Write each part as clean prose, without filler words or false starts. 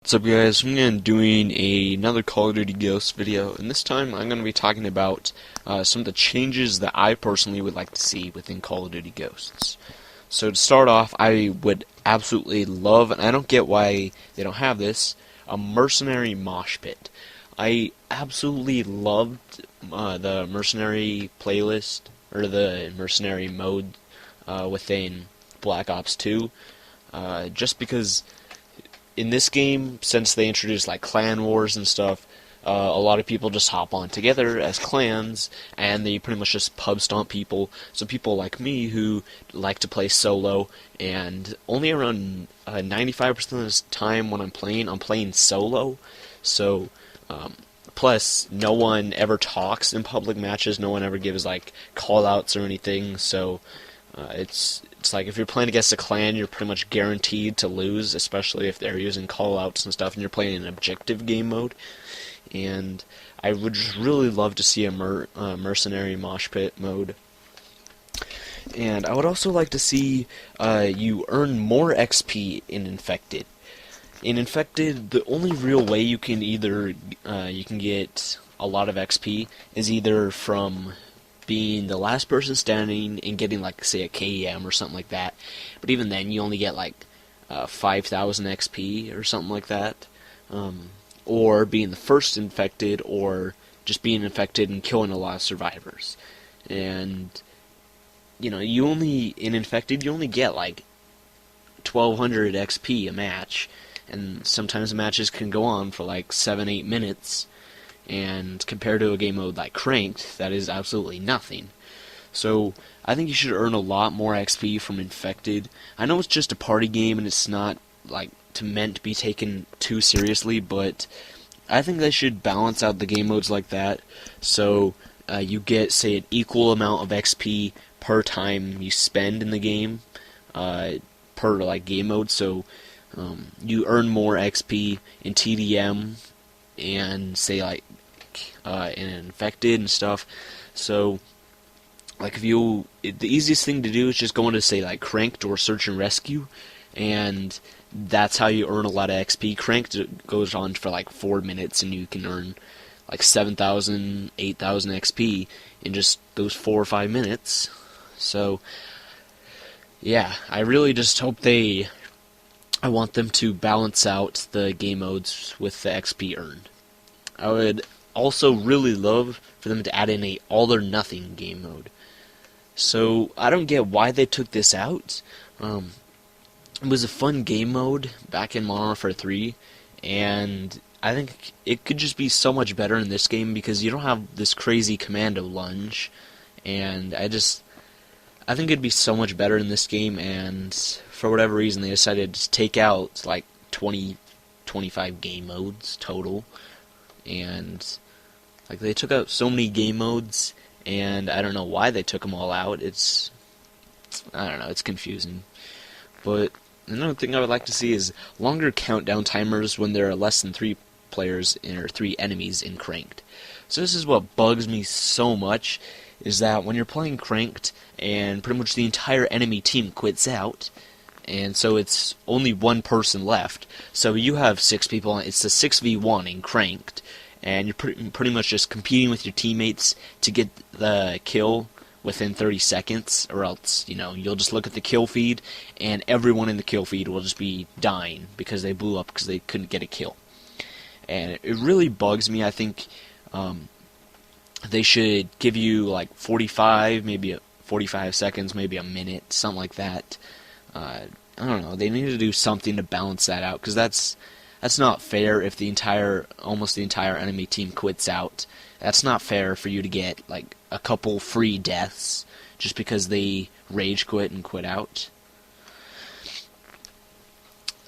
What's up guys, I'm going to be doing another Call of Duty Ghosts video, and this time I'm going to be talking about some of the changes that I personally would like to see within Call of Duty Ghosts. So to start off, I would absolutely love, and I don't get why they don't have this, a mercenary mosh pit. I absolutely loved the mercenary playlist, or the mercenary mode within Black Ops 2, just because in this game, since they introduced like clan wars and stuff, a lot of people just hop on together as clans, and they pretty much just pub stomp people. So people like me who like to play solo, and only around 95% of the time when I'm playing solo. So plus, no one ever talks in public matches. No one ever gives like call outs or anything. So it's like if you're playing against a clan, you're pretty much guaranteed to lose, especially if they're using callouts and stuff, and you're playing an objective game mode. And I would just really love to see a mercenary mosh pit mode. And I would also like to see you earn more XP in Infected. In Infected, the only real way you can get a lot of XP is either from being the last person standing and getting, like, say, a K.E.M or something like that. But even then, you only get, like, 5,000 XP or something like that. Or being the first infected, or just being infected and killing a lot of survivors. And, you know, in Infected, you only get, like, 1,200 XP a match. And sometimes the matches can go on for, like, 7-8 minutes. And compared to a game mode like Cranked, that is absolutely nothing. So I think you should earn a lot more XP from Infected. I know it's just a party game and it's not like meant to be taken too seriously, but I think they should balance out the game modes like that. So you get, say, an equal amount of XP per time you spend in the game, per like game mode. So you earn more XP in TDM and, say, like in Infected and stuff. So like the easiest thing to do is just go into, say, like Cranked or Search and Rescue, and that's how you earn a lot of XP. Cranked goes on for like 4 minutes, and you can earn like 7,000, 8,000 XP in just those 4 or 5 minutes. So yeah, I really just hope I want them to balance out the game modes with the XP earned. I would also really love for them to add in a all or nothing game mode. So I don't get why they took this out. It was a fun game mode back in Modern Warfare 3, and I think it could just be so much better in this game because you don't have this crazy commando lunge, and I think it'd be so much better in this game, and for whatever reason they decided to take out like 20, 25 game modes total. And like they took out so many game modes, and I don't know why they took them all out. I don't know, it's confusing. But another thing I would like to see is longer countdown timers when there are less than 3 players or 3 enemies in Cranked. So this is what bugs me so much, is that when you're playing Cranked and pretty much the entire enemy team quits out, and so it's only one person left. So you have 6 people, it's a 6v1 in Cranked, and you're pretty much just competing with your teammates to get the kill within 30 seconds, or else, you know, you'll just look at the kill feed, and everyone in the kill feed will just be dying because they blew up because they couldn't get a kill. And it really bugs me. I think they should give you like 45 seconds, maybe a minute, something like that. I don't know. They need to do something to balance that out, because that's not fair. If almost the entire enemy team quits out, that's not fair for you to get like a couple free deaths just because they rage quit and quit out.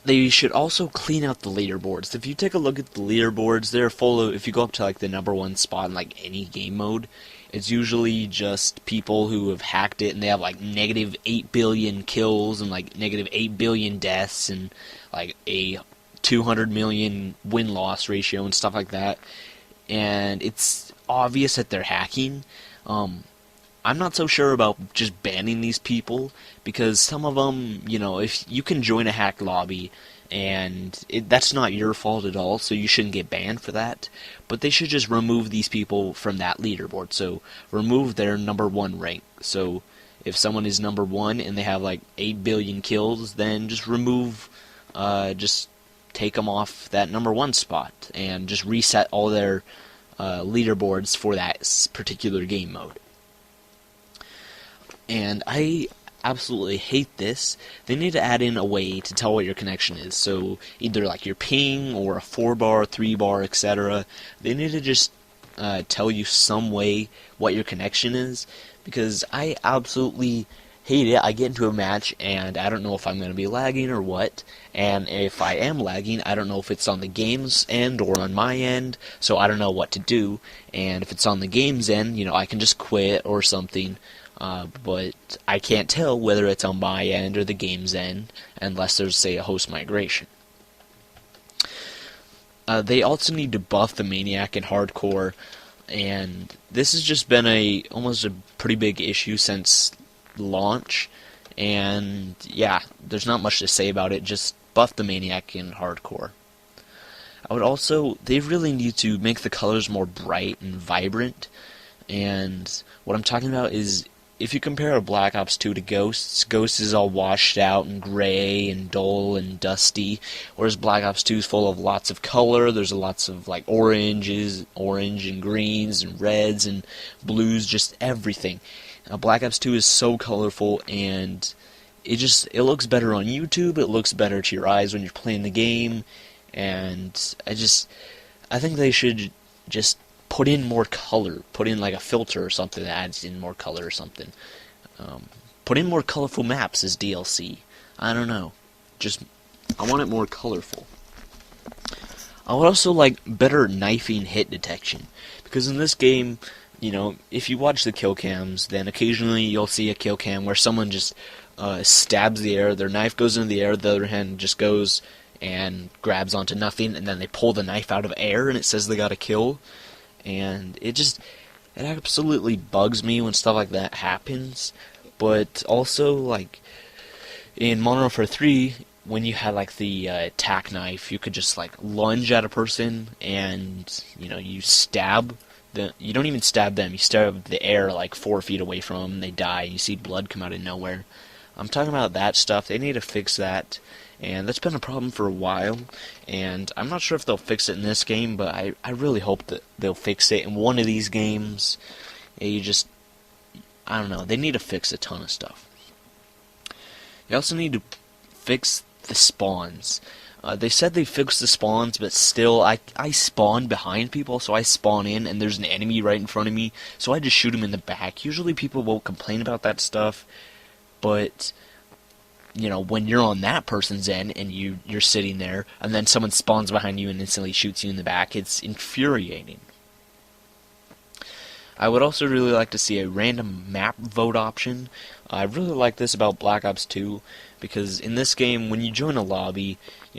They should also clean out the leaderboards. If you take a look at the leaderboards, they're full of, if you go up to like the #1 spot in like any game mode, it's usually just people who have hacked it, and they have like negative 8 billion kills and like negative 8 billion deaths and like a 200 million win-loss ratio and stuff like that. And it's obvious that they're hacking. I'm not so sure about just banning these people, because some of them, you know, if you can join a hacked lobby and that's not your fault at all, so you shouldn't get banned for that. But they should just remove these people from that leaderboard. So remove their number 1 rank. So if someone is number 1 and they have like 8 billion kills, then just remove, just take them off that number 1 spot and just reset all their leaderboards for that particular game mode. And I absolutely hate this. They need to add in a way to tell what your connection is. So either like your ping or a 4-bar, 3-bar, etc. They need to just tell you some way what your connection is, because I absolutely hate it. I get into a match and I don't know if I'm going to be lagging or what, and if I am lagging, I don't know if it's on the game's end or on my end, so I don't know what to do. And if it's on the game's end, I can just quit or something. But I can't tell whether it's on my end or the game's end unless there's, say, a host migration. They also need to buff the Maniac in Hardcore, and this has just been almost a pretty big issue since launch, and yeah, there's not much to say about it. Just buff the Maniac in Hardcore. They really need to make the colors more bright and vibrant, and what I'm talking about is, if you compare a Black Ops 2 to Ghosts, Ghosts is all washed out and gray and dull and dusty, whereas Black Ops 2 is full of lots of color. There's lots of like orange and greens and reds and blues, just everything. Black Ops 2 is so colorful, and it looks better on YouTube. It looks better to your eyes when you're playing the game, and I think they should just put in more color, put in like a filter or something that adds in more color or something. Put in more colorful maps as DLC. I don't know. I want it more colorful. I would also like better knifing hit detection, because in this game, if you watch the kill cams, then occasionally you'll see a kill cam where someone just stabs the air, their knife goes into the air, the other hand just goes and grabs onto nothing, and then they pull the knife out of air and it says they got a kill. And it absolutely bugs me when stuff like that happens. But also, like, in Modern Warfare 3, when you had, like, the tack knife, you could just, like, lunge at a person, and, you stab you don't even stab them, you stab the air, like, 4 feet away from them, and they die, and you see blood come out of nowhere. I'm talking about that stuff. They need to fix that. And that's been a problem for a while, and I'm not sure if they'll fix it in this game, but I really hope that they'll fix it in one of these games. I don't know, they need to fix a ton of stuff. They also need to fix the spawns. They said they fixed the spawns, but still, I spawn behind people, so I spawn in, and there's an enemy right in front of me, so I just shoot him in the back. Usually people won't complain about that stuff, but when you're on that person's end and you're sitting there, and then someone spawns behind you and instantly shoots you in the back, it's infuriating. I would also really like to see a random map vote option. I really like this about Black Ops 2, because in this game, when you join a lobby,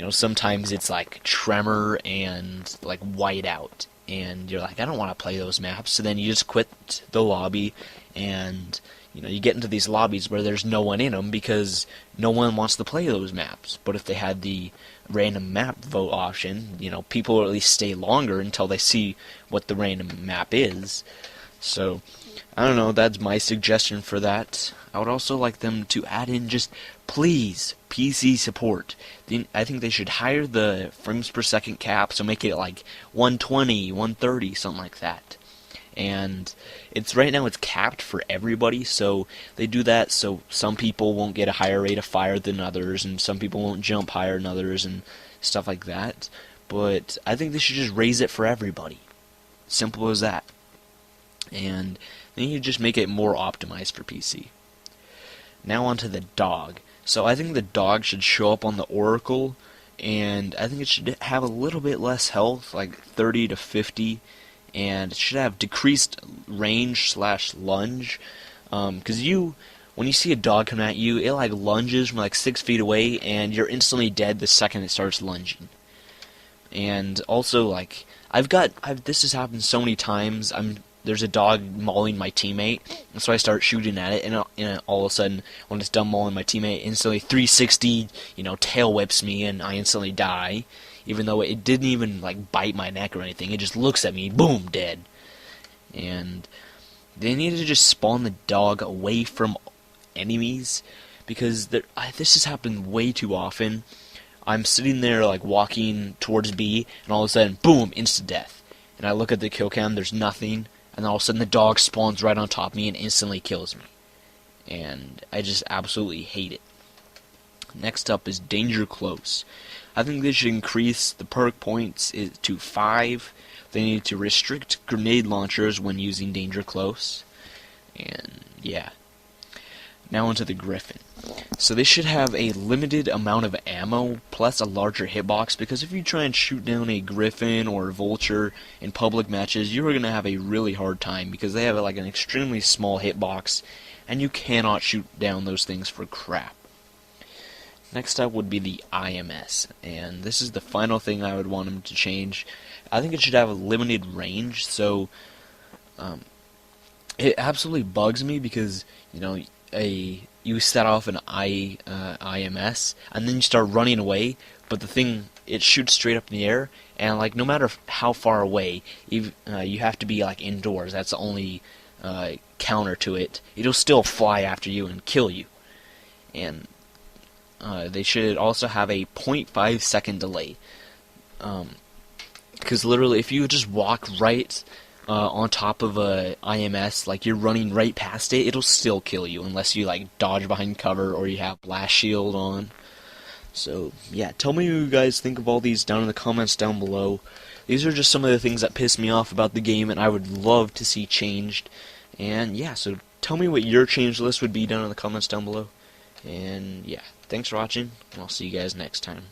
sometimes it's like Tremor and like Whiteout, and you're like, I don't want to play those maps, so then you just quit the lobby, and you get into these lobbies where there's no one in them because no one wants to play those maps. But if they had the random map vote option, people will at least stay longer until they see what the random map is. So, I don't know, that's my suggestion for that. I would also like them to add in please, PC support. I think they should higher the frames per second cap, so make it like 120, 130, something like that. And right now it's capped for everybody, so they do that so some people won't get a higher rate of fire than others, and some people won't jump higher than others, and stuff like that. But I think they should just raise it for everybody. Simple as that. And then you just make it more optimized for PC. Now onto the dog. So I think the dog should show up on the Oracle, and I think it should have a little bit less health, like 30 to 50, and it should have decreased range / lunge, because when you see a dog come at you, it like lunges from like 6 feet away, and you're instantly dead the second it starts lunging. And also, like, this has happened so many times, I'm there's a dog mauling my teammate, and so I start shooting at it, and all of a sudden, when it's done mauling my teammate, instantly 360, tail whips me, and I instantly die, even though it didn't even like bite my neck or anything. It just looks at me, boom, dead. And they need to just spawn the dog away from enemies, because this has happened way too often. I'm sitting there like walking towards B, and all of a sudden, boom, instant death. And I look at the kill cam, there's nothing, and all of a sudden the dog spawns right on top of me and instantly kills me. And I just absolutely hate it. Next up is Danger Close. I think they should increase the perk points to 5. They need to restrict grenade launchers when using Danger Close. And yeah. Now onto the Griffin. So they should have a limited amount of ammo plus a larger hitbox, because if you try and shoot down a Griffin or a Vulture in public matches, you're going to have a really hard time, because they have like an extremely small hitbox and you cannot shoot down those things for crap. Next up would be the IMS, and this is the final thing I would want them to change. I think it should have a limited range, so it absolutely bugs me because, you set off an IMS, and then you start running away, but the thing, it shoots straight up in the air, and like no matter how far away, you have to be like indoors. That's the only counter to it. It'll still fly after you and kill you. And they should also have a 0.5 second delay, because literally if you just walk right on top of a IMS, like you're running right past it, it'll still kill you unless you like dodge behind cover or you have blast shield on. So yeah, tell me what you guys think of all these down in the comments down below. These are just some of the things that piss me off about the game and I would love to see changed. And yeah, so tell me what your change list would be down in the comments down below. And yeah, thanks for watching, and I'll see you guys next time.